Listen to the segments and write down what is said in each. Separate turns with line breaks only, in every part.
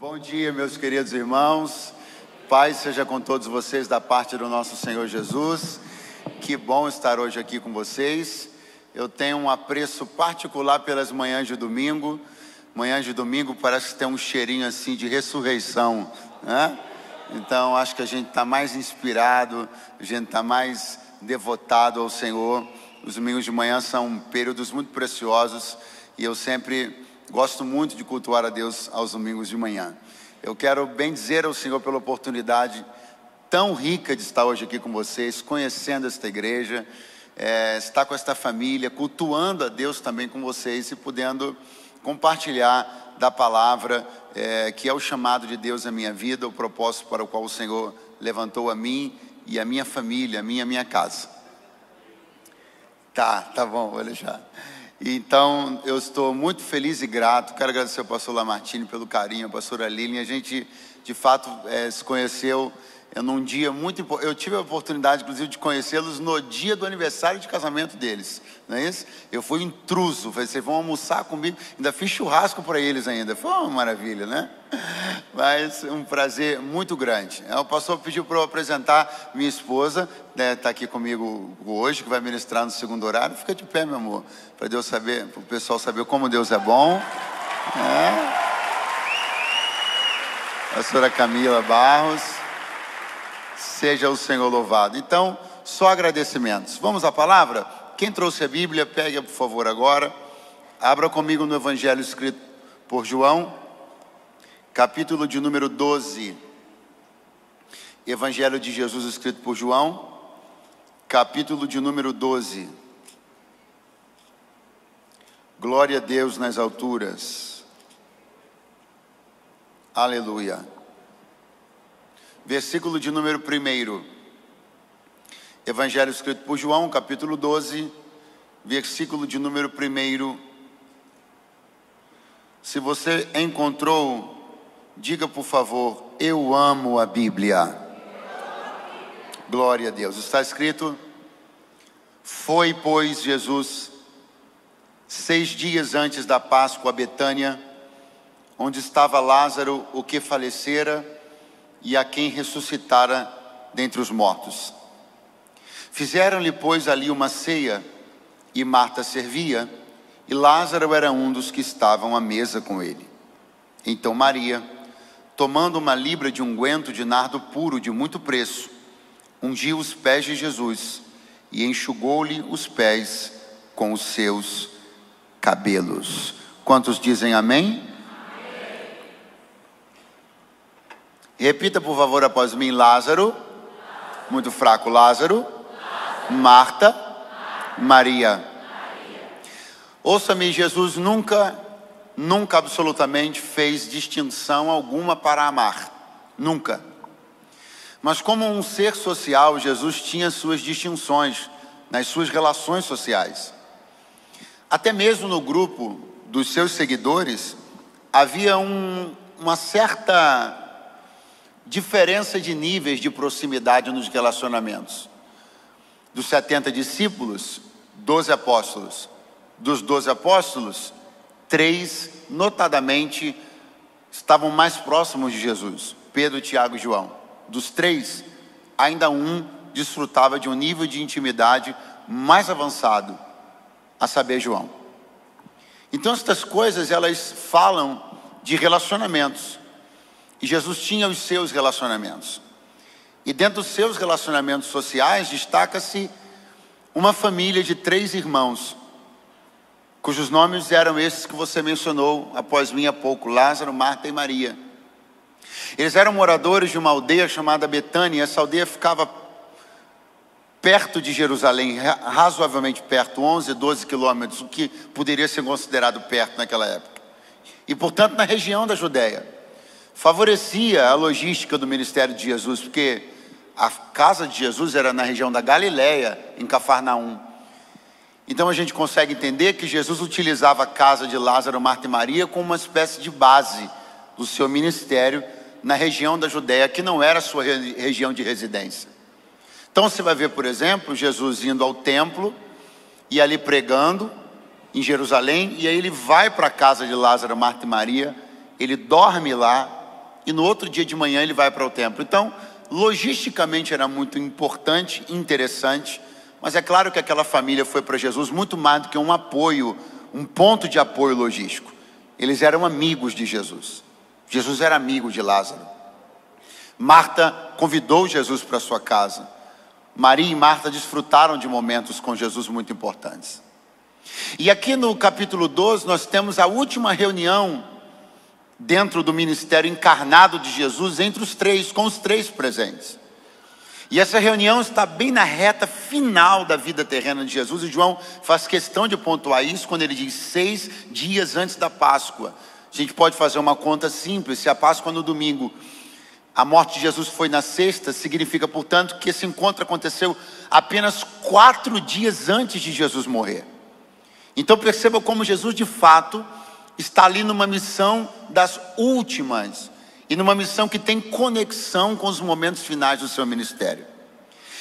Bom dia, meus queridos irmãos. Paz seja com todos vocês da parte do nosso Senhor Jesus. Que bom estar hoje aqui com vocês. Eu tenho um apreço particular pelas manhãs de domingo. Manhãs de domingo parece que tem um cheirinho assim de ressurreição, né? Então acho que a gente está mais inspirado, a gente está mais devotado ao Senhor. Os domingos de manhã são períodos muito preciosos e eu sempre gosto muito de cultuar a Deus aos domingos de manhã. Eu quero bendizer ao Senhor pela oportunidade tão rica de estar hoje aqui com vocês, conhecendo esta igreja, estar com esta família, cultuando a Deus também com vocês e podendo compartilhar da palavra, que é o chamado de Deus na minha vida, o propósito para o qual o Senhor levantou a mim e a minha família, a minha casa. Tá bom, vou deixar. Então, eu estou muito feliz e grato. Quero agradecer ao pastor Lamartine pelo carinho, a pastora Lilian. A gente, de fato, se conheceu num dia muito importante. Eu tive a oportunidade, inclusive, de conhecê-los no dia do aniversário de casamento deles. Não é isso? Eu fui intruso. Falei, vocês vão almoçar comigo. Ainda fiz churrasco para eles ainda. Foi uma maravilha, né? Mas um prazer muito grande. O pastor pediu para eu apresentar minha esposa, está aqui comigo hoje, que vai ministrar no segundo horário. Fica de pé, meu amor, para Deus saber, para o pessoal saber como Deus é bom. Pastora Camila Barros, seja o Senhor louvado. Então, só agradecimentos. Vamos à palavra? Quem trouxe a Bíblia, pegue, por favor, agora. Abra comigo no Evangelho escrito por João, capítulo de número 12. Evangelho de Jesus escrito por João, capítulo de número 12. Glória a Deus nas alturas. Aleluia. Versículo de número 1. Evangelho escrito por João, capítulo 12, versículo de número 1. Se você encontrou, diga por favor, eu amo a Bíblia. Glória a Deus. Está escrito: foi, pois, Jesus 6 dias antes da Páscoa a Betânia, onde estava Lázaro, o que falecera e a quem ressuscitara dentre os mortos. Fizeram-lhe, pois, ali uma ceia, e Marta servia, e Lázaro era um dos que estavam à mesa com ele. Então Maria, tomando uma libra de unguento de nardo puro de muito preço, ungiu os pés de Jesus e enxugou-lhe os pés com os seus cabelos. Quantos dizem amém? Amém. Repita por favor após mim. Lázaro. Muito fraco. Lázaro. Marta. Maria. Ouça-me, Jesus nunca absolutamente fez distinção alguma para amar. Nunca. Mas como um ser social, Jesus tinha suas distinções nas suas relações sociais. Até mesmo no grupo dos seus seguidores, havia uma certa diferença de níveis de proximidade nos relacionamentos. Dos 70 discípulos, 12 apóstolos. Dos 12 apóstolos, 3, notadamente, estavam mais próximos de Jesus: Pedro, Tiago e João. Dos 3, ainda um desfrutava de um nível de intimidade mais avançado, a saber, João. Então estas coisas, elas falam de relacionamentos, e Jesus tinha os seus relacionamentos, e dentro dos seus relacionamentos sociais destaca-se uma família de 3 irmãos, cujos nomes eram esses que você mencionou após mim há pouco: Lázaro, Marta e Maria. Eles eram moradores de uma aldeia chamada Betânia. Essa aldeia ficava perto de Jerusalém, razoavelmente perto, 11, 12 quilômetros, o que poderia ser considerado perto naquela época. E, portanto, na região da Judéia. Favorecia a logística do ministério de Jesus, porque a casa de Jesus era na região da Galileia, em Cafarnaum. Então a gente consegue entender que Jesus utilizava a casa de Lázaro, Marta e Maria como uma espécie de base do seu ministério na região da Judéia, que não era a sua região de residência. Então você vai ver, por exemplo, Jesus indo ao templo e ali pregando em Jerusalém, e aí ele vai para a casa de Lázaro, Marta e Maria, ele dorme lá, e no outro dia de manhã ele vai para o templo. Então, logisticamente era muito importante, interessante, mas é claro que aquela família foi para Jesus muito mais do que um apoio, um ponto de apoio logístico. Eles eram amigos de Jesus. Jesus era amigo de Lázaro. Marta convidou Jesus para sua casa. Maria e Marta desfrutaram de momentos com Jesus muito importantes. E aqui no capítulo 12 nós temos a última reunião dentro do ministério encarnado de Jesus entre os três, com os três presentes. E essa reunião está bem na reta final da vida terrena de Jesus, e João faz questão de pontuar isso quando ele diz 6 dias antes da Páscoa. A gente pode fazer uma conta simples: se a Páscoa no domingo, a morte de Jesus foi na sexta, significa, portanto, que esse encontro aconteceu apenas 4 dias antes de Jesus morrer. Então perceba como Jesus de fato está ali numa missão das últimas, e numa missão que tem conexão com os momentos finais do seu ministério.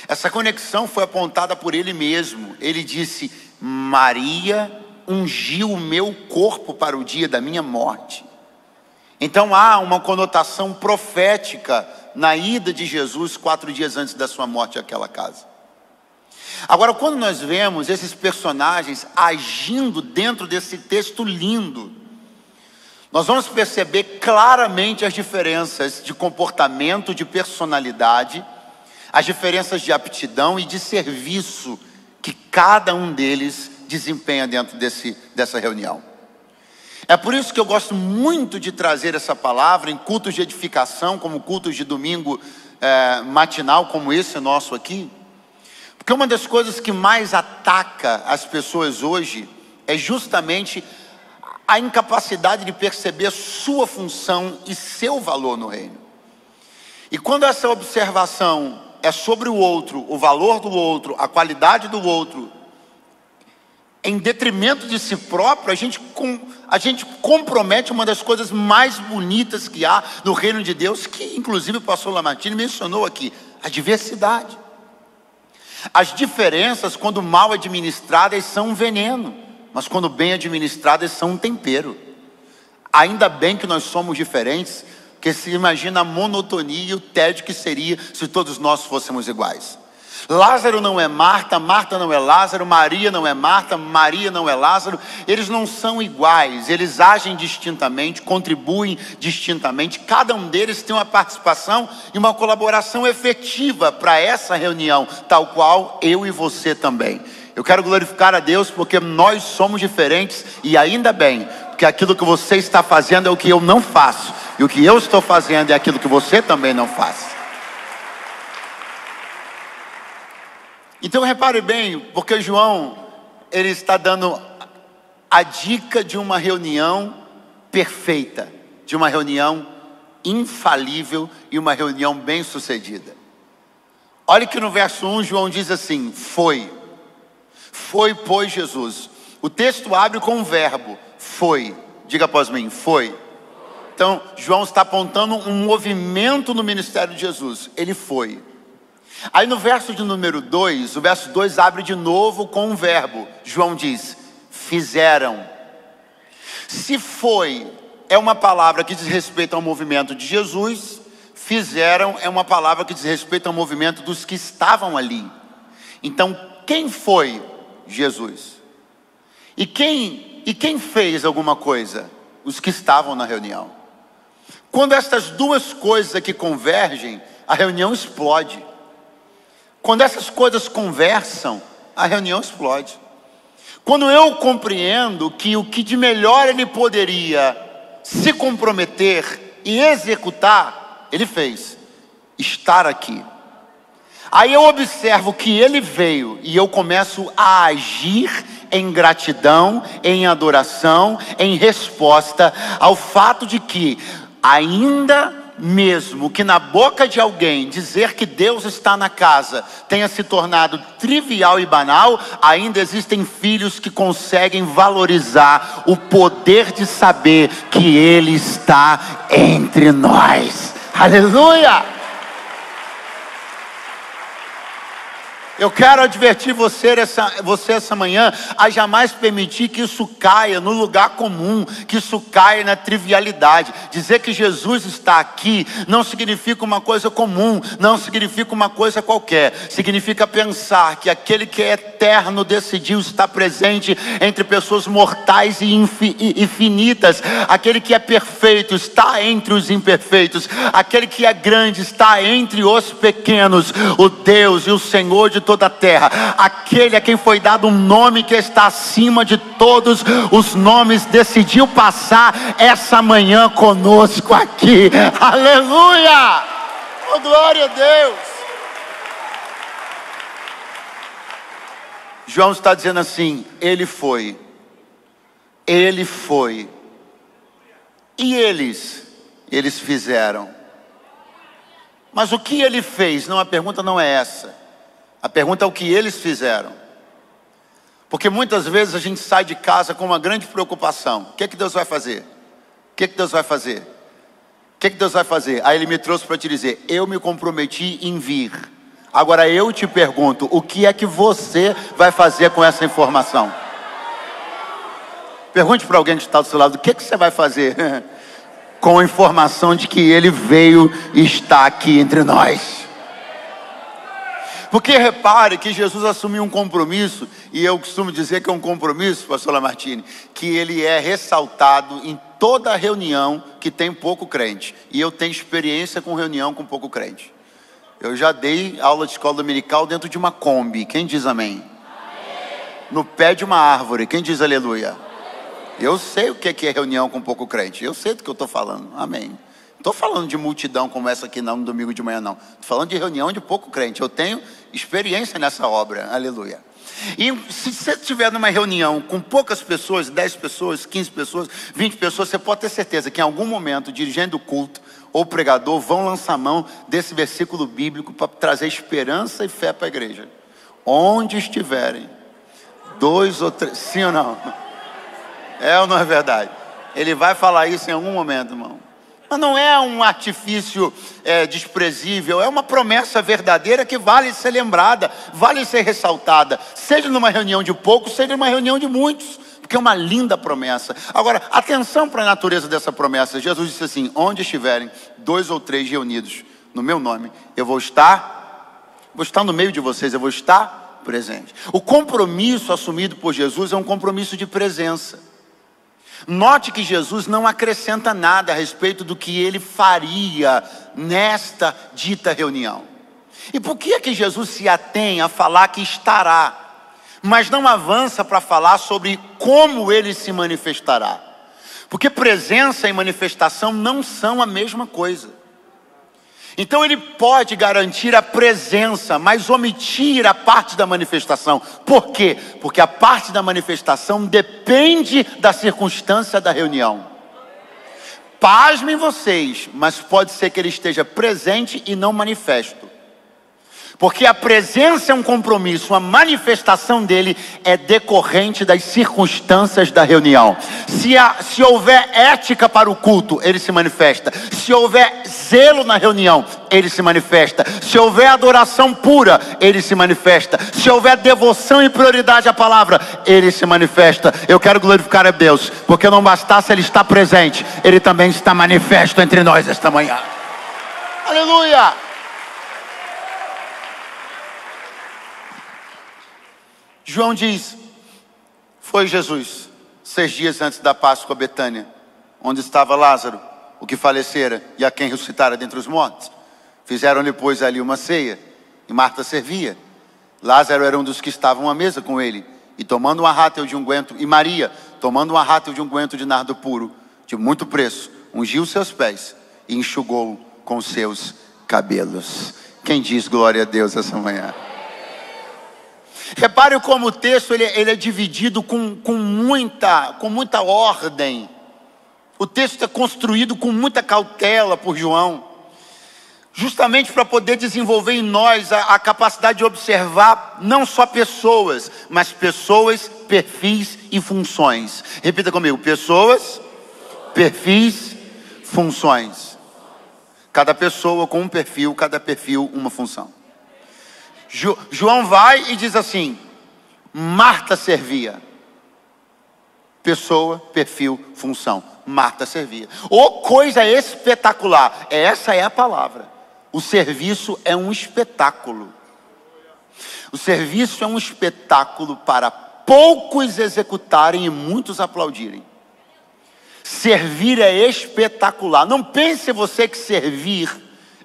Essa conexão foi apontada por ele mesmo. Ele disse: Maria ungiu o meu corpo para o dia da minha morte. Então há uma conotação profética na ida de Jesus 4 dias antes da sua morte àquela casa. Agora, quando nós vemos esses personagens agindo dentro desse texto lindo, nós vamos perceber claramente as diferenças de comportamento, de personalidade, as diferenças de aptidão e de serviço que cada um deles desempenha dentro dessa reunião. É por isso que eu gosto muito de trazer essa palavra em cultos de edificação, como cultos de domingo matinal, como esse nosso aqui. Porque uma das coisas que mais ataca as pessoas hoje é justamente a incapacidade de perceber sua função e seu valor no reino. E quando essa observação é sobre o outro, o valor do outro, a qualidade do outro, em detrimento de si próprio, a gente compromete uma das coisas mais bonitas que há no reino de Deus, que inclusive o pastor Lamartine mencionou aqui: a diversidade. As diferenças, quando mal administradas, são um veneno, mas quando bem administradas, são um tempero. Ainda bem que nós somos diferentes, porque se imagina a monotonia e o tédio que seria se todos nós fôssemos iguais. Lázaro não é Marta, Marta não é Lázaro, Maria não é Marta, Maria não é Lázaro. Eles não são iguais, eles agem distintamente, contribuem distintamente. Cada um deles tem uma participação e uma colaboração efetiva para essa reunião, tal qual eu e você também. Eu quero glorificar a Deus porque nós somos diferentes, e ainda bem, porque aquilo que você está fazendo é o que eu não faço, e o que eu estou fazendo é aquilo que você também não faz. Então repare bem, porque João, ele está dando a dica de uma reunião perfeita, de uma reunião infalível e uma reunião bem sucedida. Olha que no verso 1 João diz assim: foi, pois, Jesus. O texto abre com um verbo, foi. Diga após mim, foi. Então João está apontando um movimento no ministério de Jesus. Ele foi. Aí no verso de número 2, o verso 2 abre de novo com um verbo. João diz: fizeram. Se foi é uma palavra que diz respeito ao movimento de Jesus, fizeram é uma palavra que diz respeito ao movimento dos que estavam ali. Então quem foi? Jesus. E quem fez alguma coisa? Os que estavam na reunião. Quando estas duas coisas aqui convergem, a reunião explode. Quando essas coisas conversam, a reunião explode. Quando eu compreendo que o que de melhor ele poderia se comprometer e executar, ele fez: estar aqui. Aí eu observo que ele veio e eu começo a agir em gratidão, em adoração, em resposta ao fato de que, ainda mesmo que na boca de alguém dizer que Deus está na casa tenha se tornado trivial e banal, ainda existem filhos que conseguem valorizar o poder de saber que Ele está entre nós. Aleluia! Eu quero advertir você essa manhã a jamais permitir que isso caia no lugar comum, que isso caia na trivialidade. Dizer que Jesus está aqui não significa uma coisa comum, não significa uma coisa qualquer. Significa pensar que aquele que é eterno decidiu estar presente entre pessoas mortais e infinitas. Aquele que é perfeito está entre os imperfeitos. Aquele que é grande está entre os pequenos. O Deus e o Senhor de toda a terra, aquele a quem foi dado um nome que está acima de todos os nomes, decidiu passar essa manhã conosco aqui. Aleluia! Oh, glória a Deus! João está dizendo assim: ele foi, e eles fizeram. Mas o que ele fez? Não, a pergunta não é essa. A pergunta é o que eles fizeram. Porque muitas vezes a gente sai de casa com uma grande preocupação. O que é que Deus vai fazer? O que é que Deus vai fazer? O que é que Deus vai fazer? Aí ele me trouxe para te dizer: eu me comprometi em vir. Agora eu te pergunto: o que é que você vai fazer com essa informação? Pergunte para alguém que está do seu lado: o que é que você vai fazer com a informação de que ele veio e está aqui entre nós? Porque repare que Jesus assumiu um compromisso, e eu costumo dizer que é um compromisso, pastor Lamartine, que ele é ressaltado em toda reunião que tem pouco crente. E eu tenho experiência com reunião com pouco crente. Eu já dei aula de escola dominical dentro de uma Kombi. Quem diz amém? No pé de uma árvore. Quem diz aleluia? Eu sei o que é reunião com pouco crente. Eu sei do que eu estou falando. Amém. Não estou falando de multidão como essa aqui não, no domingo de manhã não. Estou falando de reunião de pouco crente. Eu tenho experiência nessa obra, aleluia. E se você estiver numa reunião com poucas pessoas, 10 pessoas, 15 pessoas, 20 pessoas, você pode ter certeza que em algum momento, dirigente do culto ou pregador vão lançar mão desse versículo bíblico para trazer esperança e fé para a igreja. Onde estiverem 2 ou 3, sim ou não? É ou não é verdade? Ele vai falar isso em algum momento, irmão. Mas não é um artifício desprezível, é uma promessa verdadeira que vale ser lembrada, vale ser ressaltada, seja numa reunião de poucos, seja numa reunião de muitos, porque é uma linda promessa. Agora, atenção para a natureza dessa promessa. Jesus disse assim: onde estiverem 2 ou 3 reunidos no meu nome, eu vou estar no meio de vocês, eu vou estar presente. O compromisso assumido por Jesus é um compromisso de presença. Note que Jesus não acrescenta nada a respeito do que ele faria nesta dita reunião. E por que é que Jesus se atém a falar que estará, mas não avança para falar sobre como ele se manifestará? Porque presença e manifestação não são a mesma coisa. Então ele pode garantir a presença, mas omitir a parte da manifestação. Por quê? Porque a parte da manifestação depende da circunstância da reunião. Pasmem vocês, mas pode ser que ele esteja presente e não manifesto. Porque a presença é um compromisso, a manifestação dele é decorrente das circunstâncias da reunião. Se houver ética para o culto, ele se manifesta. Se houver zelo na reunião, ele se manifesta. Se houver adoração pura, ele se manifesta. Se houver devoção e prioridade à palavra, ele se manifesta. Eu quero glorificar a Deus, porque não bastasse ele estar presente, ele também está manifesto entre nós esta manhã. Aleluia! João diz: foi Jesus, 6 dias antes da Páscoa, a Betânia, onde estava Lázaro, o que falecera e a quem ressuscitara dentre os mortos. Fizeram-lhe, pois, ali uma ceia, e Marta servia. Lázaro era um dos que estavam à mesa com ele, e tomando uma rátel de unguento, e Maria, tomando uma rátel de unguento de nardo puro, de muito preço, ungiu seus pés e enxugou com os seus cabelos. Quem diz glória a Deus essa manhã? Repare como o texto ele é dividido com muita ordem. O texto é construído com muita cautela por João, justamente para poder desenvolver em nós a capacidade de observar não só pessoas, mas pessoas, perfis e funções. Repita comigo: pessoas, perfis, funções. Cada pessoa com um perfil, cada perfil uma função. João vai e diz assim: Marta servia. Pessoa, perfil, função. Marta servia. Ô, coisa espetacular. Essa é a palavra. O serviço é um espetáculo. O serviço é um espetáculo para poucos executarem e muitos aplaudirem. Servir é espetacular. Não pense você que servir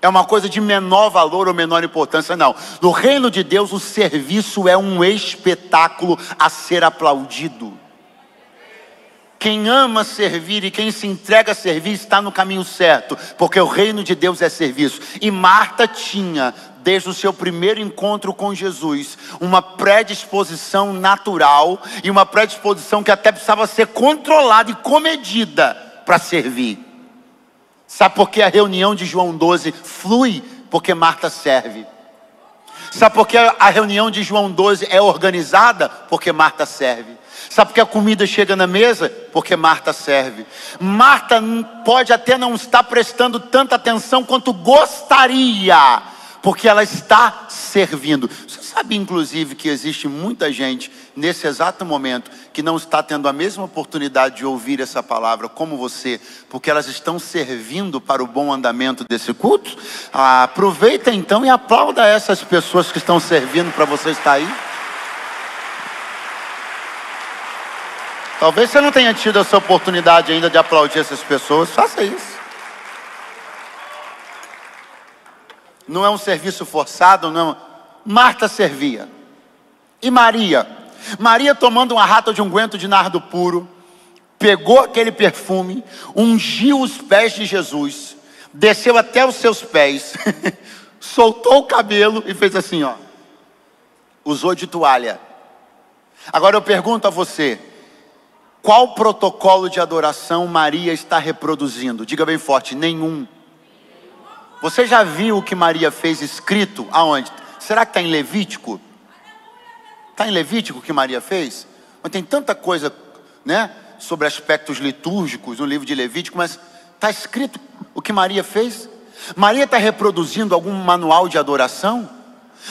é uma coisa de menor valor ou menor importância, não. No reino de Deus, o serviço é um espetáculo a ser aplaudido. Quem ama servir e quem se entrega a servir está no caminho certo, porque o reino de Deus é serviço. E Marta tinha, desde o seu primeiro encontro com Jesus, uma predisposição natural e uma predisposição que até precisava ser controlada e comedida para servir. Sabe por que a reunião de João 12 flui? Porque Marta serve. Sabe por que a reunião de João 12 é organizada? Porque Marta serve. Sabe por que a comida chega na mesa? Porque Marta serve. Marta pode até não estar prestando tanta atenção quanto gostaria, porque ela está servindo. Você sabe, inclusive, que existe muita gente nesse exato momento que não está tendo a mesma oportunidade de ouvir essa palavra como você, porque elas estão servindo para o bom andamento desse culto? Aproveita então e aplauda essas pessoas que estão servindo para você estar aí. Talvez você não tenha tido essa oportunidade ainda de aplaudir essas pessoas. Faça isso. Não é um serviço forçado, não. Marta servia. E Maria? Maria, tomando uma rata de unguento de nardo puro, pegou aquele perfume, ungiu os pés de Jesus, desceu até os seus pés, soltou o cabelo e fez assim, ó. Usou de toalha. Agora eu pergunto a você: qual protocolo de adoração Maria está reproduzindo? Diga bem forte: nenhum. Você já viu o que Maria fez escrito? Aonde? Será que está em Levítico? Está em Levítico o que Maria fez? Mas tem tanta coisa, né, sobre aspectos litúrgicos no livro de Levítico, mas está escrito o que Maria fez? Maria está reproduzindo algum manual de adoração?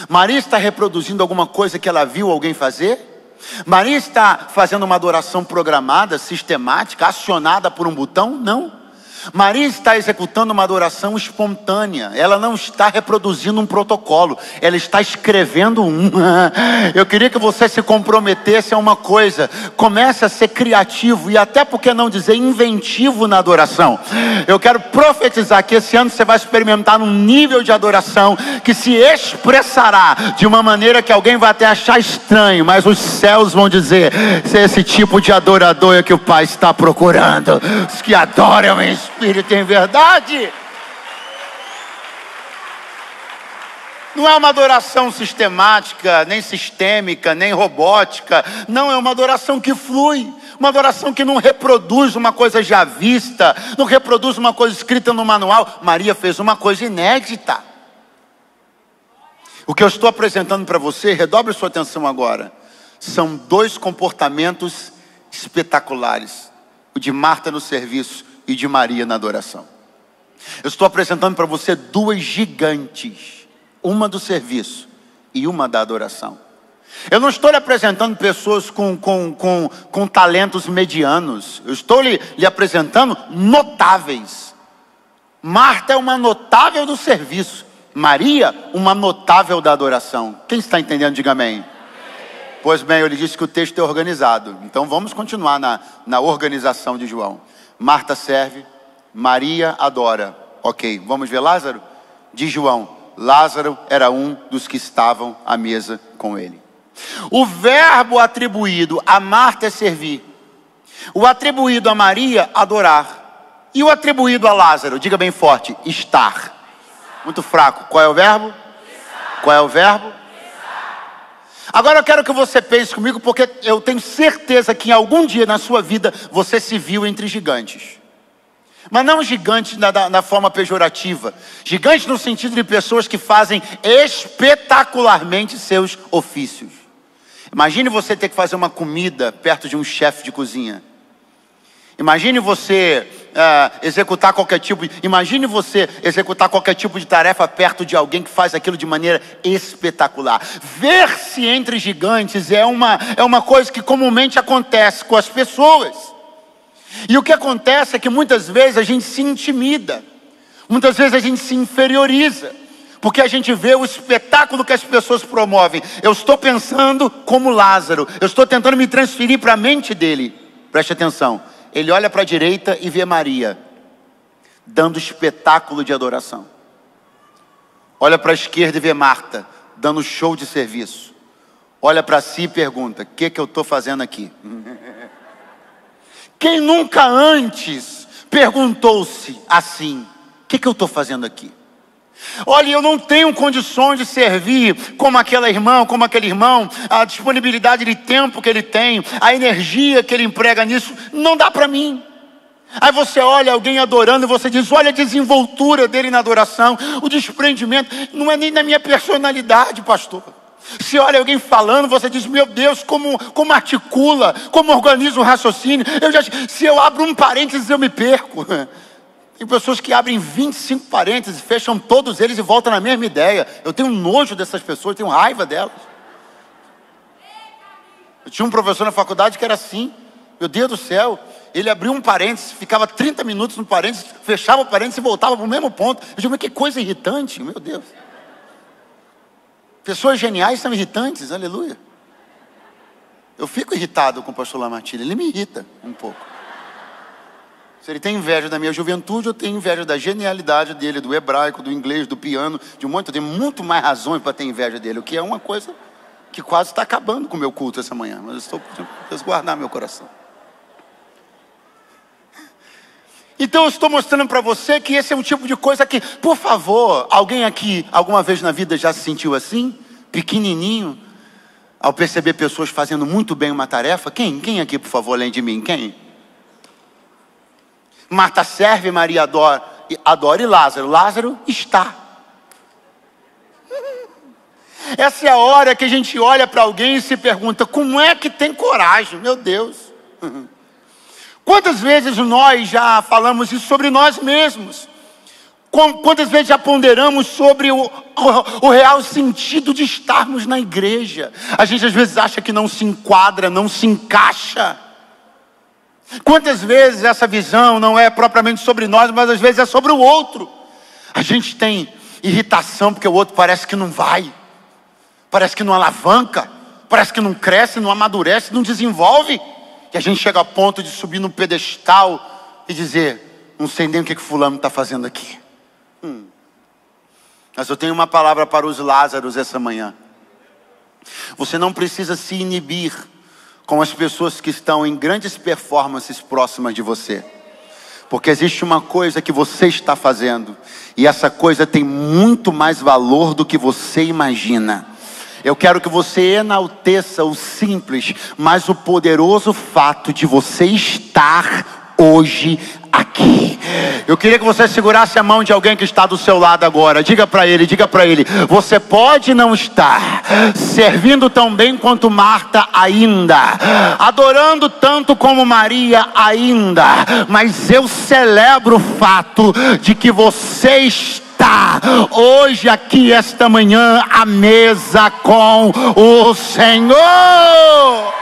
Maria está reproduzindo alguma coisa que ela viu alguém fazer? Maria está fazendo uma adoração programada, sistemática, acionada por um botão? Não. Maria está executando uma adoração espontânea. Ela não está reproduzindo um protocolo, ela está escrevendo um. Eu queria que você se comprometesse a uma coisa: comece a ser criativo e até, por que não dizer, inventivo na adoração. Eu quero profetizar que esse ano você vai experimentar um nível de adoração que se expressará de uma maneira que alguém vai até achar estranho, mas os céus vão dizer: esse tipo de adorador é que o Pai está procurando, os que adoram em Espírito em verdade. Não é uma adoração sistemática, nem sistêmica, nem robótica. Não, é uma adoração que flui. Uma adoração que não reproduz uma coisa já vista, não reproduz uma coisa escrita no manual. Maria fez uma coisa inédita. O que eu estou apresentando para você, redobre sua atenção agora, são dois comportamentos espetaculares: o de Marta no serviço e de Maria na adoração. Eu estou apresentando para você duas gigantes, uma do serviço e uma da adoração. Eu não estou lhe apresentando pessoas com talentos medianos. Eu estou lhe apresentando notáveis. Marta é uma notável do serviço, Maria uma notável da adoração. Quem está entendendo, diga amém. Pois bem, eu lhe disse que o texto é organizado, então vamos continuar na organização de João. Marta serve, Maria adora. Ok, vamos ver Lázaro? Diz João: Lázaro era um dos que estavam à mesa com ele. O verbo atribuído a Marta é servir. O atribuído a Maria, adorar. E o atribuído a Lázaro, diga bem forte, estar. Muito fraco. Qual é o verbo? Qual é o verbo? Agora eu quero que você pense comigo, porque eu tenho certeza que em algum dia na sua vida você se viu entre gigantes. Mas não gigantes na forma pejorativa. Gigantes no sentido de pessoas que fazem espetacularmente seus ofícios. Imagine você ter que fazer uma comida perto de um chefe de cozinha. Imagine você executar qualquer tipo. Imagine você executar qualquer tipo de tarefa perto de alguém que faz aquilo de maneira espetacular. Ver-se entre gigantes é uma coisa que comumente acontece com as pessoas. E o que acontece é que muitas vezes a gente se intimida, muitas vezes a gente se inferioriza, porque a gente vê o espetáculo que as pessoas promovem. Eu estou pensando como Lázaro, eu estou tentando me transferir para a mente dele. Preste atenção, ele olha para a direita e vê Maria dando espetáculo de adoração. Olha para a esquerda e vê Marta dando show de serviço. Olha para si e pergunta: o que eu estou fazendo aqui? Quem nunca antes perguntou-se assim: o que eu estou fazendo aqui? Olha, eu não tenho condições de servir como aquela irmã, como aquele irmão. A disponibilidade de tempo que ele tem, a energia que ele emprega nisso, não dá para mim. Aí você olha alguém adorando e você diz: olha a desenvoltura dele na adoração, o desprendimento. Não é nem na minha personalidade, pastor. Se olha alguém falando, você diz: meu Deus, como articula, como organiza o raciocínio. Se eu abro um parênteses, eu me perco. Tem pessoas que abrem 25 parênteses, fecham todos eles e voltam na mesma ideia. Eu tenho nojo dessas pessoas, tenho raiva delas. Eu tinha um professor na faculdade que era assim. Meu Deus do céu, ele abriu um parênteses, ficava 30 minutos no parênteses, fechava o parênteses e voltava para o mesmo ponto. Eu digo: mas que coisa irritante, meu Deus. Pessoas geniais são irritantes, aleluia. Eu fico irritado com o pastor Lamartine, ele me irrita um pouco. Se ele tem inveja da minha juventude, eu tenho inveja da genialidade dele, do hebraico, do inglês, do piano, de um monte. Eu tenho muito mais razões para ter inveja dele, o que é uma coisa que quase está acabando com o meu culto essa manhã. Mas eu estou tentando resguardar meu coração. Então eu estou mostrando para você que esse é um tipo de coisa que, por favor, alguém aqui alguma vez na vida já se sentiu assim? Pequenininho, ao perceber pessoas fazendo muito bem uma tarefa? Quem aqui, por favor, além de mim? Quem? Marta serve, Maria adora e Lázaro está. Essa é a hora que a gente olha para alguém e se pergunta: como é que tem coragem? Meu Deus. Quantas vezes nós já falamos isso sobre nós mesmos? Quantas vezes já ponderamos sobre o real sentido de estarmos na igreja? A gente às vezes acha que não se enquadra, não se encaixa. Quantas vezes essa visão não é propriamente sobre nós, mas às vezes é sobre o outro. A gente tem irritação porque o outro parece que não vai, parece que não alavanca, parece que não cresce, não amadurece, não desenvolve. E a gente chega a ponto de subir no pedestal e dizer: não sei nem o que fulano está fazendo aqui. Mas eu tenho uma palavra para os Lázaros essa manhã. Você não precisa se inibir com as pessoas que estão em grandes performances próximas de você, porque existe uma coisa que você está fazendo, e essa coisa tem muito mais valor do que você imagina. Eu quero que você enalteça o simples, mas o poderoso fato de você estar hoje aqui. Eu queria que você segurasse a mão de alguém que está do seu lado agora. Diga para ele: você pode não estar servindo tão bem quanto Marta ainda, adorando tanto como Maria ainda, mas eu celebro o fato de que você está hoje aqui, esta manhã, à mesa com o Senhor.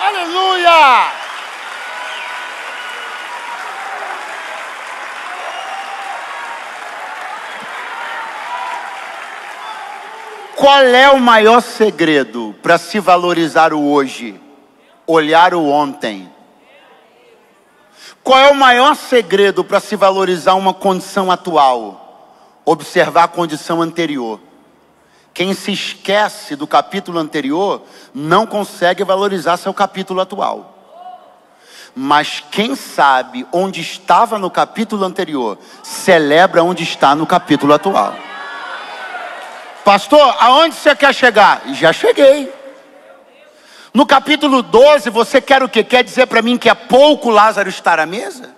Aleluia! Qual é o maior segredo para se valorizar o hoje? Olhar o ontem. Qual é o maior segredo para se valorizar uma condição atual? Observar a condição anterior. Quem se esquece do capítulo anterior não consegue valorizar seu capítulo atual. Mas quem sabe onde estava no capítulo anterior, celebra onde está no capítulo atual. Pastor, aonde você quer chegar? Já cheguei. No capítulo 12, você quer o quê? Quer dizer para mim que é pouco Lázaro estar à mesa?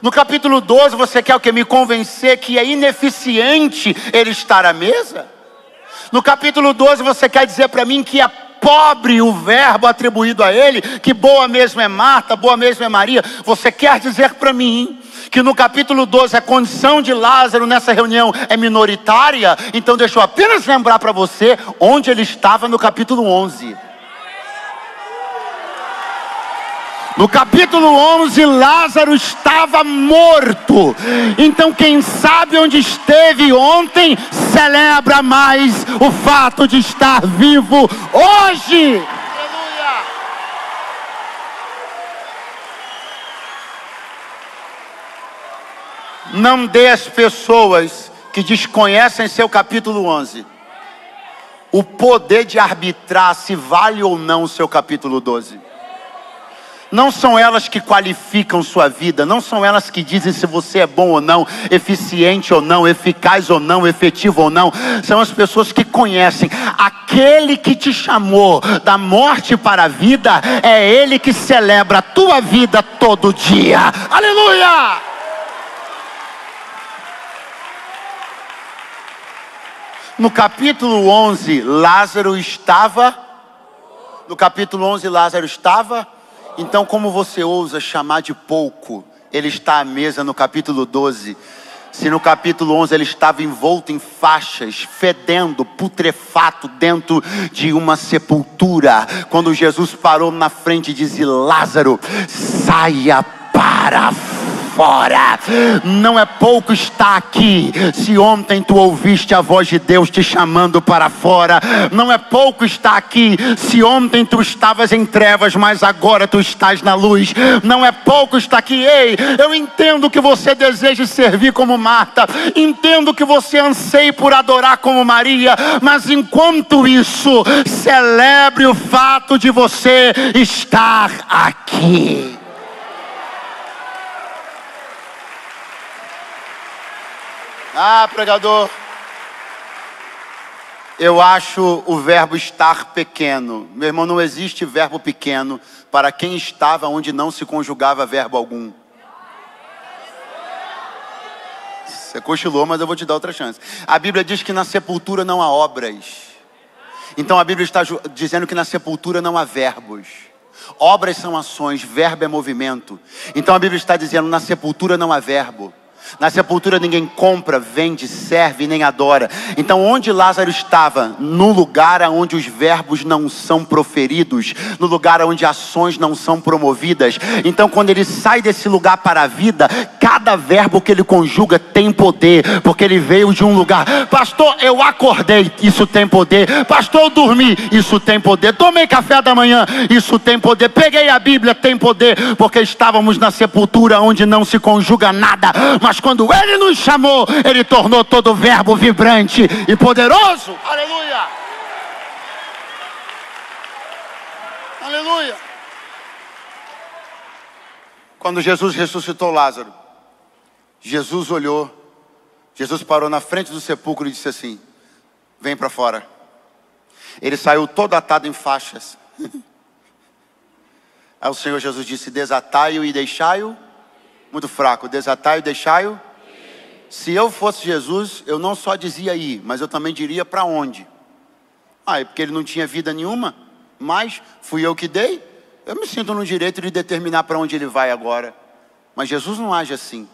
No capítulo 12, você quer o quê? Me convencer que é ineficiente ele estar à mesa? No capítulo 12, você quer dizer para mim que é pobre o verbo atribuído a ele, que boa mesmo é Marta, boa mesmo é Maria. Você quer dizer para mim que no capítulo 12 a condição de Lázaro nessa reunião é minoritária? Então deixa eu apenas lembrar para você onde ele estava no capítulo 11. No capítulo 11, Lázaro estava morto. Então quem sabe onde esteve ontem, celebra mais o fato de estar vivo hoje. Aleluia! Não dê às pessoas que desconhecem seu capítulo 11 o poder de arbitrar se vale ou não o seu capítulo 12. Não são elas que qualificam sua vida, não são elas que dizem se você é bom ou não, eficiente ou não, eficaz ou não, efetivo ou não. São as pessoas que conhecem aquele que te chamou da morte para a vida. É ele que celebra a tua vida todo dia. Aleluia! No capítulo 11, Lázaro estava. No capítulo 11, Lázaro estava. Então, como você ousa chamar de pouco ele está à mesa no capítulo 12? Se no capítulo 11 ele estava envolto em faixas, fedendo, putrefato dentro de uma sepultura, quando Jesus parou na frente e disse: Lázaro, saia para fora. Não é pouco estar aqui. Se ontem tu ouviste a voz de Deus te chamando para fora, não é pouco estar aqui. Se ontem tu estavas em trevas, mas agora tu estás na luz. Não é pouco estar aqui. Ei, eu entendo que você deseja servir como Marta, entendo que você anseie por adorar como Maria, mas enquanto isso, celebre o fato de você estar aqui. Ah, pregador, eu acho o verbo estar pequeno. Meu irmão, não existe verbo pequeno para quem estava onde não se conjugava verbo algum. Você cochilou, mas eu vou te dar outra chance. A Bíblia diz que na sepultura não há obras. Então a Bíblia está dizendo que na sepultura não há verbos. Obras são ações, verbo é movimento. Então a Bíblia está dizendo: na sepultura não há verbo. Na sepultura ninguém compra, vende, serve nem adora. Então onde Lázaro estava? No lugar onde os verbos não são proferidos, no lugar onde ações não são promovidas. Então quando ele sai desse lugar para a vida, cada verbo que ele conjuga tem poder, porque ele veio de um lugar. Pastor, eu acordei, isso tem poder. Pastor, eu dormi, isso tem poder. Tomei café da manhã, isso tem poder. Peguei a Bíblia, tem poder, porque estávamos na sepultura onde não se conjuga nada. Mas quando ele nos chamou, ele tornou todo verbo vibrante e poderoso. Aleluia! Aleluia! Quando Jesus ressuscitou Lázaro, Jesus olhou, Jesus parou na frente do sepulcro e disse assim: vem para fora. Ele saiu todo atado em faixas. Aí o Senhor Jesus disse: desatai-o e deixai-o. Muito fraco, desatai-o e deixai-o. Se eu fosse Jesus, eu não só dizia ir, mas eu também diria para onde. É porque ele não tinha vida nenhuma, mas fui eu que dei. Eu me sinto no direito de determinar para onde ele vai agora. Mas Jesus não age assim.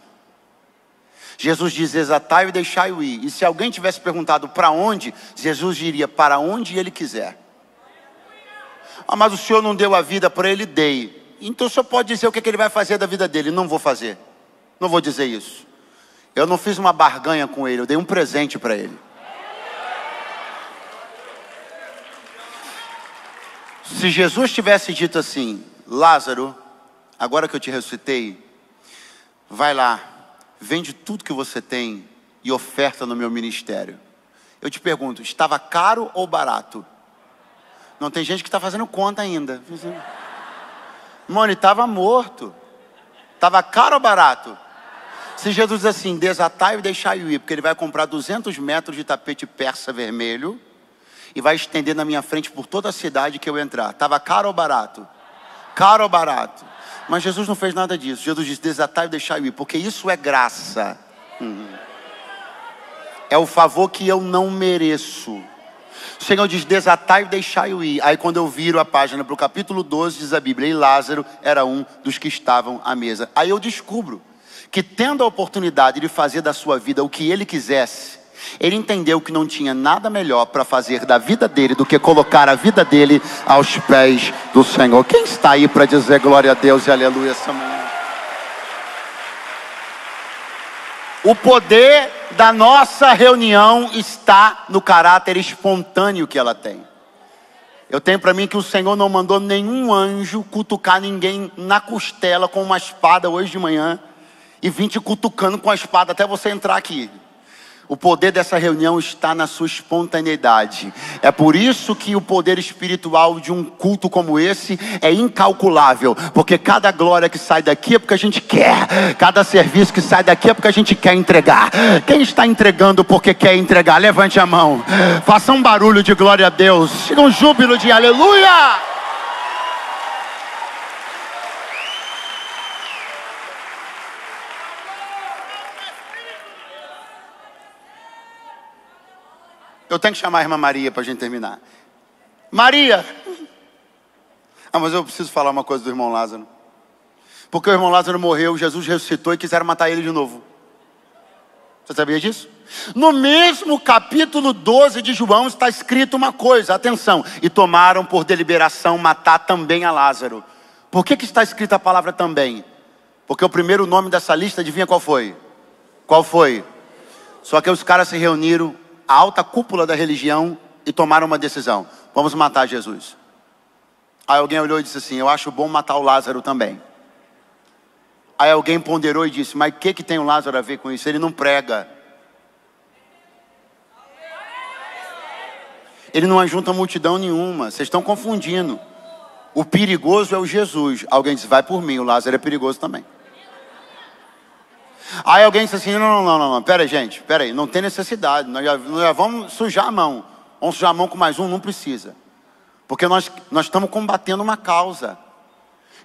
Jesus diz: desatai-o e deixai-o ir. E se alguém tivesse perguntado para onde, Jesus diria: para onde ele quiser. Mas o Senhor não deu a vida para ele? Dei. Então o Senhor pode dizer o que ele vai fazer da vida dele? Não vou fazer. Não vou dizer isso. Eu não fiz uma barganha com ele, eu dei um presente para ele. Se Jesus tivesse dito assim: Lázaro, agora que eu te ressuscitei, vai lá, vende tudo que você tem e oferta no meu ministério. Eu te pergunto, estava caro ou barato? Não, tem gente que está fazendo conta ainda. Mano, ele estava morto. Estava caro ou barato? Se Jesus diz assim: desatai e deixai-o ir, porque ele vai comprar 200 metros de tapete persa vermelho e vai estender na minha frente por toda a cidade que eu entrar. Estava caro ou barato? Caro ou barato? Mas Jesus não fez nada disso. Jesus disse: desatai e deixai-o ir, porque isso é graça. É o favor que eu não mereço. O Senhor diz, desatai e deixai-o ir. Aí quando eu viro a página para o capítulo 12, diz a Bíblia, e Lázaro era um dos que estavam à mesa. Aí eu descubro que, tendo a oportunidade de fazer da sua vida o que ele quisesse, ele entendeu que não tinha nada melhor para fazer da vida dele do que colocar a vida dele aos pés do Senhor. Quem está aí para dizer glória a Deus e aleluia essa manhã? O poder da nossa reunião está no caráter espontâneo que ela tem. Eu tenho para mim que o Senhor não mandou nenhum anjo cutucar ninguém na costela com uma espada hoje de manhã e vir te cutucando com a espada até você entrar aqui. O poder dessa reunião está na sua espontaneidade. É por isso que o poder espiritual de um culto como esse é incalculável. Porque cada glória que sai daqui é porque a gente quer. Cada serviço que sai daqui é porque a gente quer entregar. Quem está entregando porque quer entregar? Levante a mão. Faça um barulho de glória a Deus. Chega um júbilo de aleluia. Eu tenho que chamar a irmã Maria para a gente terminar. Maria! Mas eu preciso falar uma coisa do irmão Lázaro. Porque o irmão Lázaro morreu, Jesus ressuscitou e quiseram matar ele de novo. Você sabia disso? No mesmo capítulo 12 de João está escrito uma coisa, atenção. E tomaram por deliberação matar também a Lázaro. Por que está escrita a palavra também? Porque o primeiro nome dessa lista, adivinha qual foi? Qual foi? Só que os caras se reuniram, a alta cúpula da religião, e tomaram uma decisão: vamos matar Jesus. Aí alguém olhou e disse assim: eu acho bom matar o Lázaro também. Aí alguém ponderou e disse: mas o que tem o Lázaro a ver com isso? Ele não prega, ele não ajunta multidão nenhuma, vocês estão confundindo. O perigoso é o Jesus. Alguém disse: vai por mim, o Lázaro é perigoso também. Aí alguém disse assim: não, pera aí, gente, pera aí, não tem necessidade, nós já vamos sujar a mão. Vamos sujar a mão com mais um, não precisa. Porque nós estamos combatendo uma causa.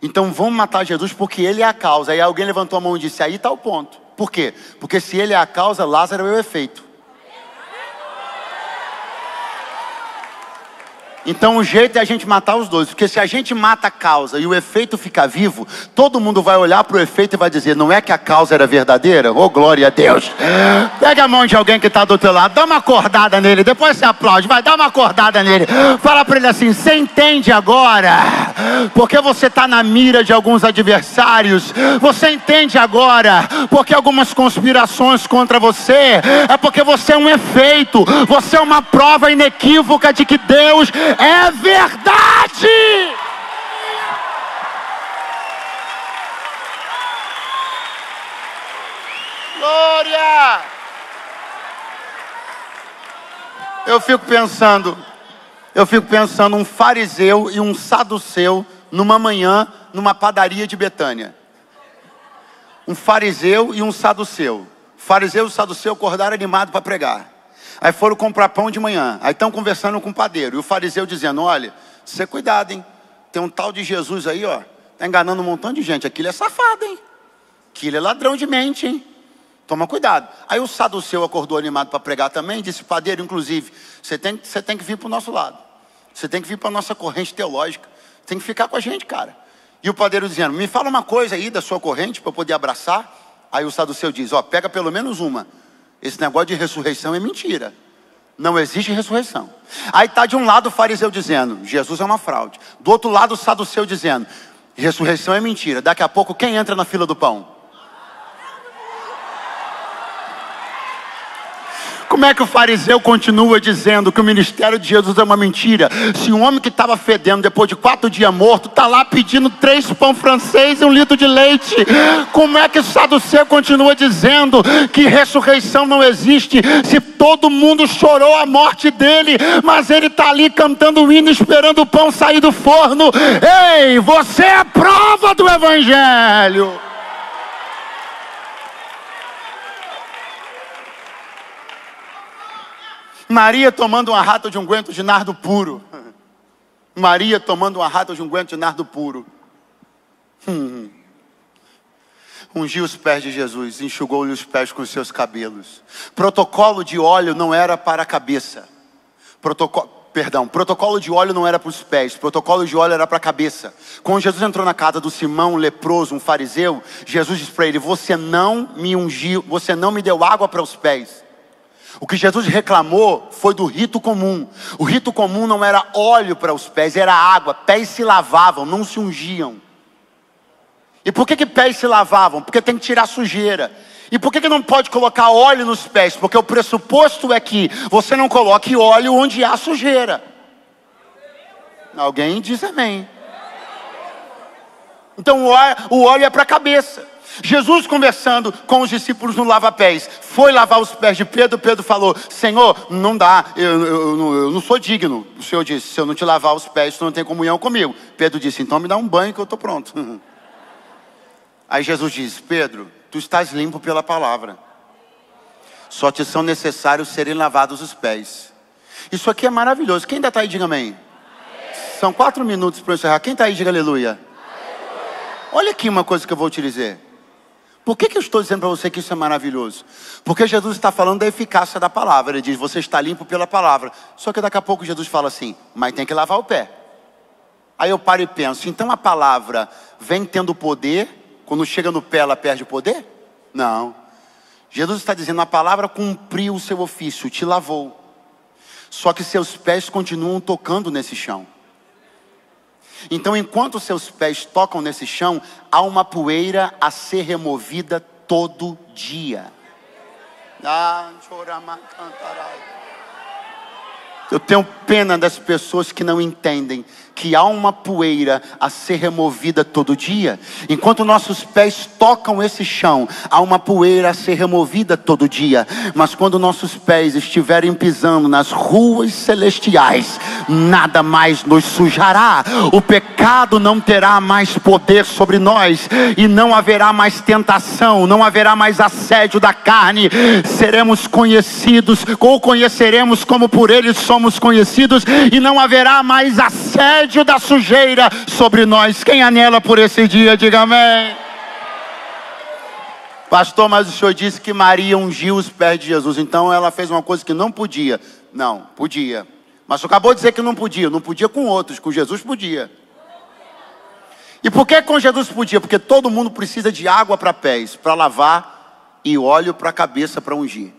Então vamos matar Jesus porque ele é a causa. Aí alguém levantou a mão e disse: aí está o ponto. Por quê? Porque se ele é a causa, Lázaro é o efeito. Então o jeito é a gente matar os dois. Porque se a gente mata a causa e o efeito fica vivo, todo mundo vai olhar para o efeito e vai dizer: não é que a causa era verdadeira? Oh, glória a Deus. Pega a mão de alguém que está do teu lado, dá uma acordada nele, depois você aplaude, vai dar uma acordada nele. Fala para ele assim: você entende agora? Porque você está na mira de alguns adversários. Você entende agora? Porque algumas conspirações contra você, é porque você é um efeito. Você é uma prova inequívoca de que Deus é verdade. Glória. Eu fico pensando um fariseu e um saduceu numa manhã, numa padaria de Betânia. Um fariseu e um saduceu. O fariseu e o saduceu acordaram animados para pregar. Aí foram comprar pão de manhã. Aí estão conversando com o padeiro. E o fariseu dizendo: olha, você cuidado, hein? Tem um tal de Jesus aí, ó. Está enganando um montão de gente. Aquilo é safado, hein? Aquilo é ladrão de mente, hein? Toma cuidado. Aí o saduceu acordou animado para pregar também. Disse: padeiro, inclusive, você tem que vir para o nosso lado. Você tem que vir para a nossa corrente teológica. Tem que ficar com a gente, cara. E o padeiro dizendo: me fala uma coisa aí da sua corrente para eu poder abraçar. Aí o saduceu diz: ó, pega pelo menos uma. Esse negócio de ressurreição é mentira. Não existe ressurreição. Aí está de um lado o fariseu dizendo: Jesus é uma fraude. Do outro lado o saduceu dizendo: ressurreição é mentira. Daqui a pouco quem entra na fila do pão? Como é que o fariseu continua dizendo que o ministério de Jesus é uma mentira? Se um homem que estava fedendo depois de 4 dias morto está lá pedindo 3 pão francês e 1 litro de leite. Como é que o saduceu continua dizendo que ressurreição não existe? Se todo mundo chorou a morte dele, mas ele está ali cantando o hino, esperando o pão sair do forno. Ei, você é a prova do evangelho. Maria tomando uma rata de unguento de nardo puro. Maria tomando uma rata de unguento de nardo puro. Ungiu os pés de Jesus, enxugou-lhe os pés com os seus cabelos. Protocolo de óleo não era para a cabeça. Protocolo de óleo não era para os pés, protocolo de óleo era para a cabeça. Quando Jesus entrou na casa do Simão, um leproso, um fariseu, Jesus disse para ele: você não me ungiu, você não me deu água para os pés. O que Jesus reclamou foi do rito comum. O rito comum não era óleo para os pés, era água. Pés se lavavam, não se ungiam. E por que pés se lavavam? Porque tem que tirar sujeira. E por que não pode colocar óleo nos pés? Porque o pressuposto é que você não coloque óleo onde há sujeira. Alguém diz amém. Então o óleo é para a cabeça. Jesus, conversando com os discípulos no lava-pés, foi lavar os pés de Pedro. Pedro falou: Senhor, não dá, eu não sou digno. O Senhor disse: se eu não te lavar os pés, tu não tem comunhão comigo. Pedro disse: então me dá um banho que eu estou pronto. Aí Jesus disse: Pedro, tu estás limpo pela palavra, só te são necessários serem lavados os pés. Isso aqui é maravilhoso. Quem ainda está aí, diga amém. São 4 minutos para eu encerrar. Quem está aí, diga aleluia. Olha aqui uma coisa que eu vou te dizer. Por que eu estou dizendo para você que isso é maravilhoso? Porque Jesus está falando da eficácia da palavra. Ele diz: você está limpo pela palavra. Só que daqui a pouco Jesus fala assim: mas tem que lavar o pé. Aí eu paro e penso: então a palavra vem tendo poder, quando chega no pé ela perde o poder? Não. Jesus está dizendo: a palavra cumpriu o seu ofício, te lavou. Só que seus pés continuam tocando nesse chão. Então, enquanto seus pés tocam nesse chão, há uma poeira a ser removida todo dia. Eu tenho pena das pessoas que não entendem que há uma poeira a ser removida todo dia. Enquanto nossos pés tocam esse chão, há uma poeira a ser removida todo dia. Mas quando nossos pés estiverem pisando nas ruas celestiais, nada mais nos sujará. O pecado não terá mais poder sobre nós, e não haverá mais tentação, não haverá mais assédio da carne. Seremos conhecidos, ou conheceremos como por ele somos conhecidos, e não haverá mais assédio da sujeira sobre nós. Quem anela por esse dia, diga amém. Pastor, mas o senhor disse que Maria ungiu os pés de Jesus, então ela fez uma coisa que não podia. Não, podia. Mas o senhor acabou de dizer que não podia. Não podia com outros, com Jesus podia. E por que com Jesus podia? Porque todo mundo precisa de água para pés, para lavar, e óleo para a cabeça, para ungir.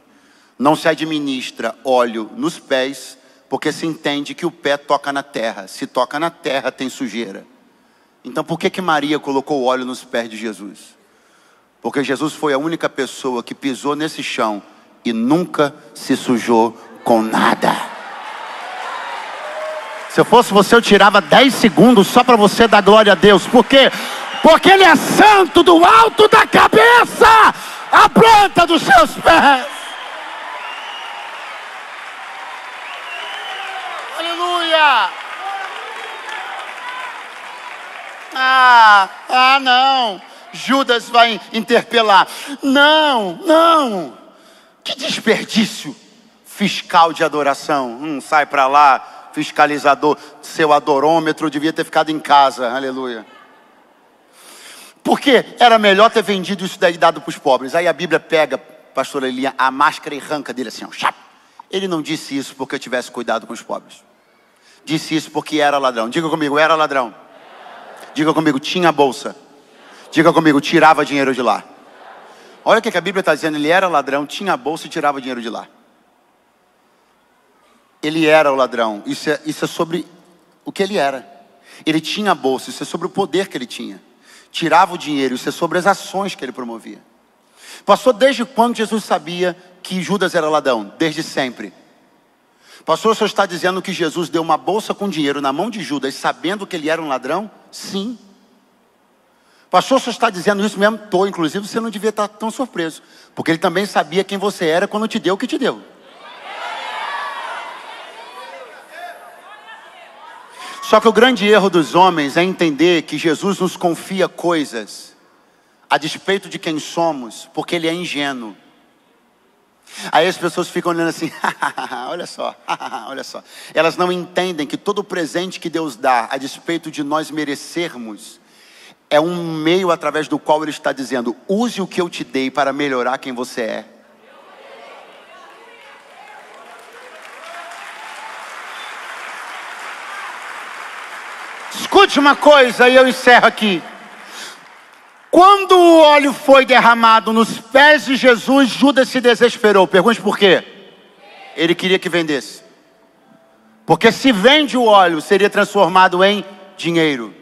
Não se administra óleo nos pés, porque se entende que o pé toca na terra. Se toca na terra, tem sujeira. Então por que Maria colocou óleo nos pés de Jesus? Porque Jesus foi a única pessoa que pisou nesse chão e nunca se sujou com nada. Se eu fosse você, eu tirava 10 segundos só para você dar glória a Deus. Por quê? Porque Ele é santo do alto da cabeça à planta dos seus pés. Aleluia! Não. Judas vai interpelar. Não. Que desperdício fiscal de adoração. Sai para lá, fiscalizador. Seu adorômetro devia ter ficado em casa. Aleluia. Porque era melhor ter vendido isso daí, dado para os pobres. Aí a Bíblia pega, pastor Elias, a máscara e arranca dele assim, ó. Ele não disse isso porque eu tivesse cuidado com os pobres. Disse isso porque era ladrão. Diga comigo, era ladrão. Diga comigo, tinha bolsa. Diga comigo, tirava dinheiro de lá. Olha o que a Bíblia está dizendo. Ele era ladrão, tinha bolsa e tirava dinheiro de lá. Ele era o ladrão. Isso é sobre o que ele era. Ele tinha bolsa. Isso é sobre o poder que ele tinha. Tirava o dinheiro. Isso é sobre as ações que ele promovia. Pastor, desde quando Jesus sabia que Judas era ladrão? Desde sempre. Pastor, o senhor está dizendo que Jesus deu uma bolsa com dinheiro na mão de Judas, sabendo que ele era um ladrão? Sim. Pastor, o senhor está dizendo isso mesmo? Estou. Inclusive, você não devia estar tão surpreso, porque ele também sabia quem você era quando te deu o que te deu. Só que o grande erro dos homens é entender que Jesus nos confia coisas a despeito de quem somos, porque ele é ingênuo. Aí as pessoas ficam olhando assim, olha só. Elas não entendem que todo presente que Deus dá, a despeito de nós merecermos, é um meio através do qual Ele está dizendo: use o que eu te dei para melhorar quem você é. última coisa, e eu encerro aqui. Quando o óleo foi derramado nos pés de Jesus, Judas se desesperou. Pergunte por quê? Ele queria que vendesse. Porque se vende o óleo, seria transformado em dinheiro.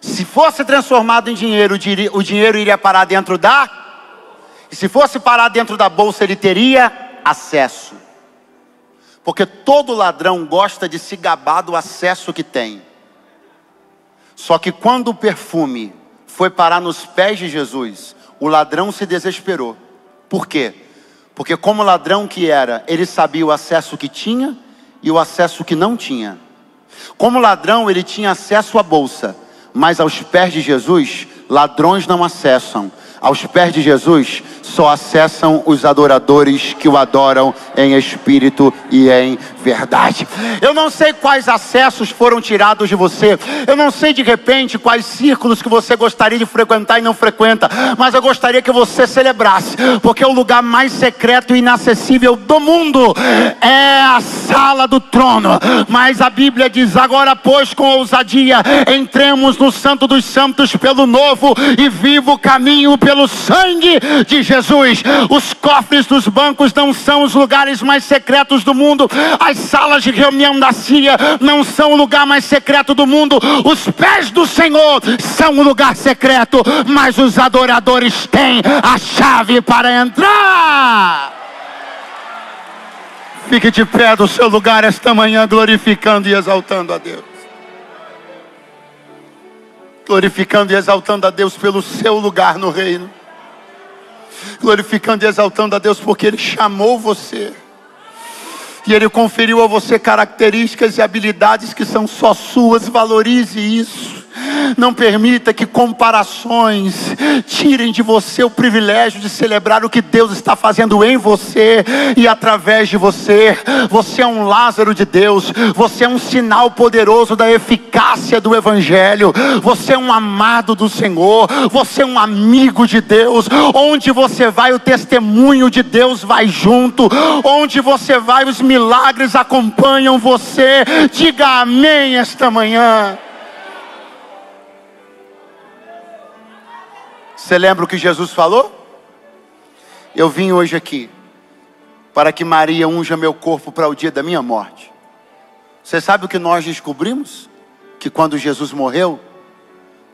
Se fosse transformado em dinheiro, o dinheiro iria parar dentro da... E se fosse parar dentro da bolsa, ele teria acesso. Porque todo ladrão gosta de se gabar do acesso que tem. Só que quando o perfume foi parar nos pés de Jesus, o ladrão se desesperou. Por quê? Porque como ladrão que era, ele sabia o acesso que tinha e o acesso que não tinha. Como ladrão, ele tinha acesso à bolsa, mas aos pés de Jesus, ladrões não acessam. Aos pés de Jesus, só acessam os adoradores que o adoram em espírito e em verdade. Eu não sei quais acessos foram tirados de você. Eu não sei de repente quais círculos que você gostaria de frequentar e não frequenta. Mas eu gostaria que você celebrasse. Porque o lugar mais secreto e inacessível do mundo é a sala do trono. Mas a Bíblia diz: agora pois com ousadia entremos no Santo dos Santos pelo novo e vivo caminho, pelo sangue de Jesus. Os cofres dos bancos não são os lugares mais secretos do mundo. As salas de reunião da CIA não são o lugar mais secreto do mundo. Os pés do Senhor são o lugar secreto, mas os adoradores têm a chave para entrar. Fique de pé do seu lugar esta manhã, glorificando e exaltando a Deus. Glorificando e exaltando a Deus pelo seu lugar no reino. Glorificando e exaltando a Deus porque Ele chamou você. E Ele conferiu a você características e habilidades que são só suas. Valorize isso. Não permita que comparações tirem de você o privilégio de celebrar o que Deus está fazendo em você e através de você. Você é um Lázaro de Deus. Você é um sinal poderoso da eficácia do Evangelho. Você é um amado do Senhor. Você é um amigo de Deus. Onde você vai, o testemunho de Deus vai junto. Onde você vai, os milagres acompanham você. Diga amém esta manhã. Você lembra o que Jesus falou? Eu vim hoje aqui para que Maria unja meu corpo para o dia da minha morte. Você sabe o que nós descobrimos? Que quando Jesus morreu,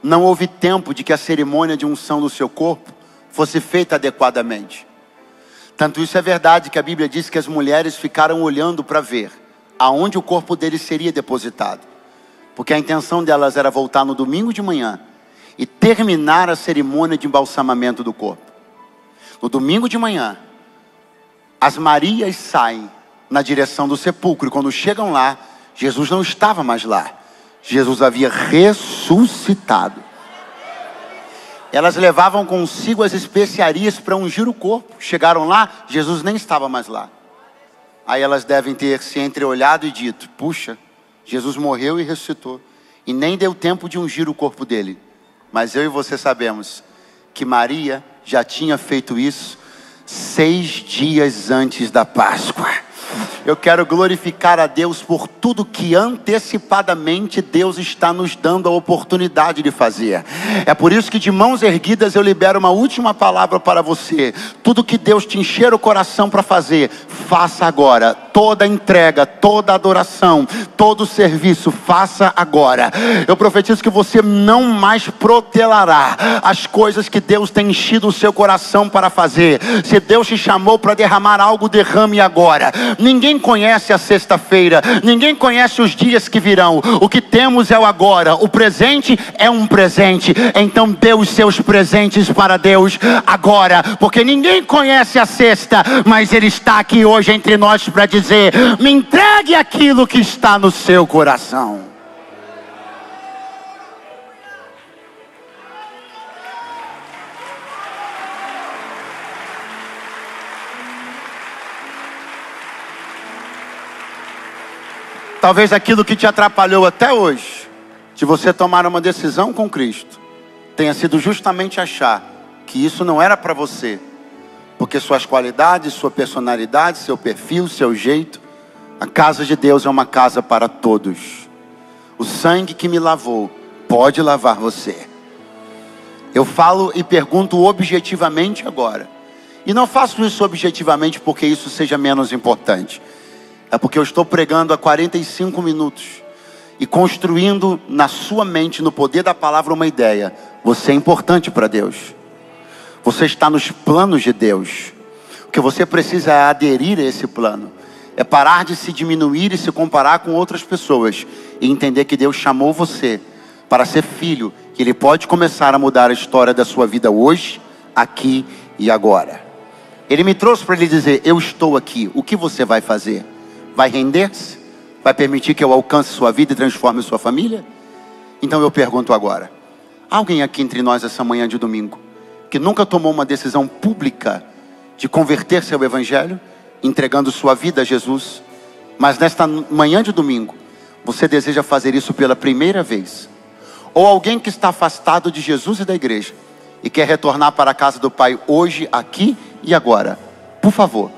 não houve tempo de que a cerimônia de unção do seu corpo fosse feita adequadamente. Tanto isso é verdade que a Bíblia diz que as mulheres ficaram olhando para ver aonde o corpo dele seria depositado. Porque a intenção delas era voltar no domingo de manhã e terminar a cerimônia de embalsamamento do corpo. No domingo de manhã, as Marias saem na direção do sepulcro. E quando chegam lá, Jesus não estava mais lá. Jesus havia ressuscitado. Elas levavam consigo as especiarias para ungir o corpo. Chegaram lá, Jesus nem estava mais lá. Aí elas devem ter se entreolhado e dito: puxa, Jesus morreu e ressuscitou, e nem deu tempo de ungir o corpo dele. Mas eu e você sabemos que Maria já tinha feito isso 6 dias antes da Páscoa. Eu quero glorificar a Deus por tudo que antecipadamente Deus está nos dando a oportunidade de fazer. É por isso que de mãos erguidas eu libero uma última palavra para você. Tudo que Deus te encher o coração para fazer, faça agora. Toda entrega, toda adoração, todo serviço, faça agora. Eu profetizo que você não mais protelará as coisas que Deus tem enchido o seu coração para fazer. Se Deus te chamou para derramar algo, derrame agora. Ninguém conhece a sexta-feira, ninguém conhece os dias que virão. O que temos é o agora. O presente é um presente. Então dê os seus presentes para Deus agora, porque ninguém conhece a sexta, mas Ele está aqui hoje entre nós para dizer: me entregue aquilo que está no seu coração. Talvez aquilo que te atrapalhou até hoje, de você tomar uma decisão com Cristo, tenha sido justamente achar que isso não era para você. Porque suas qualidades, sua personalidade, seu perfil, seu jeito. A casa de Deus é uma casa para todos. O sangue que me lavou pode lavar você. Eu falo e pergunto objetivamente agora. E não faço isso objetivamente porque isso seja menos importante. É porque eu estou pregando há 45 minutos e construindo na sua mente, no poder da palavra, uma ideia. Você é importante para Deus. Você está nos planos de Deus. O que você precisa é aderir a esse plano. É parar de se diminuir e se comparar com outras pessoas. E entender que Deus chamou você para ser filho. Que Ele pode começar a mudar a história da sua vida hoje, aqui e agora. Ele me trouxe para Ele dizer: eu estou aqui. O que você vai fazer? Vai render-se? Vai permitir que eu alcance sua vida e transforme sua família? Então eu pergunto agora: alguém aqui entre nós essa manhã de domingo que nunca tomou uma decisão pública de converter-se ao Evangelho, entregando sua vida a Jesus, mas nesta manhã de domingo você deseja fazer isso pela primeira vez? Ou alguém que está afastado de Jesus e da igreja e quer retornar para a casa do Pai hoje, aqui e agora? Por favor,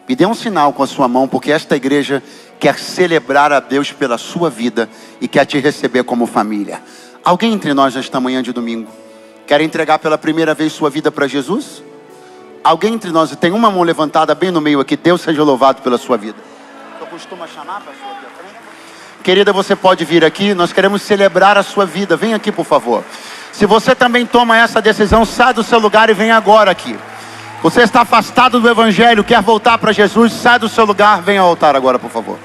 me dê um sinal com a sua mão, porque esta igreja quer celebrar a Deus pela sua vida e quer te receber como família. Alguém entre nós nesta manhã de domingo quer entregar pela primeira vez sua vida para Jesus? Alguém entre nós tem uma mão levantada bem no meio aqui? Deus seja louvado pela sua vida. Eu costumo chamar a pessoa aqui à frente. Querida, você pode vir aqui, nós queremos celebrar a sua vida. Vem aqui, por favor. Se você também toma essa decisão, sai do seu lugar e vem agora aqui. Você está afastado do Evangelho, quer voltar para Jesus, sai do seu lugar, vem ao altar agora, por favor.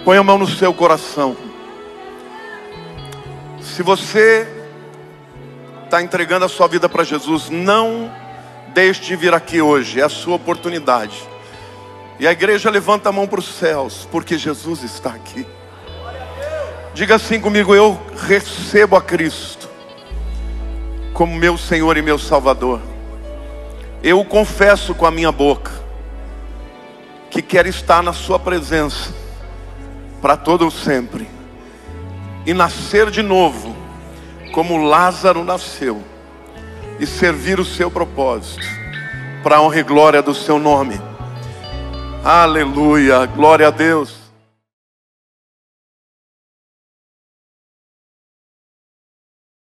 Põe a mão no seu coração. Se você está entregando a sua vida para Jesus, não deixe de vir aqui hoje, é a sua oportunidade. E a igreja levanta a mão para os céus, porque Jesus está aqui. Diga assim comigo: eu recebo a Cristo como meu Senhor e meu Salvador. Eu o confesso com a minha boca, que quero estar na sua presença para todo sempre, e nascer de novo, como Lázaro nasceu, e servir o seu propósito, para a honra e glória do seu nome. Aleluia, glória a Deus.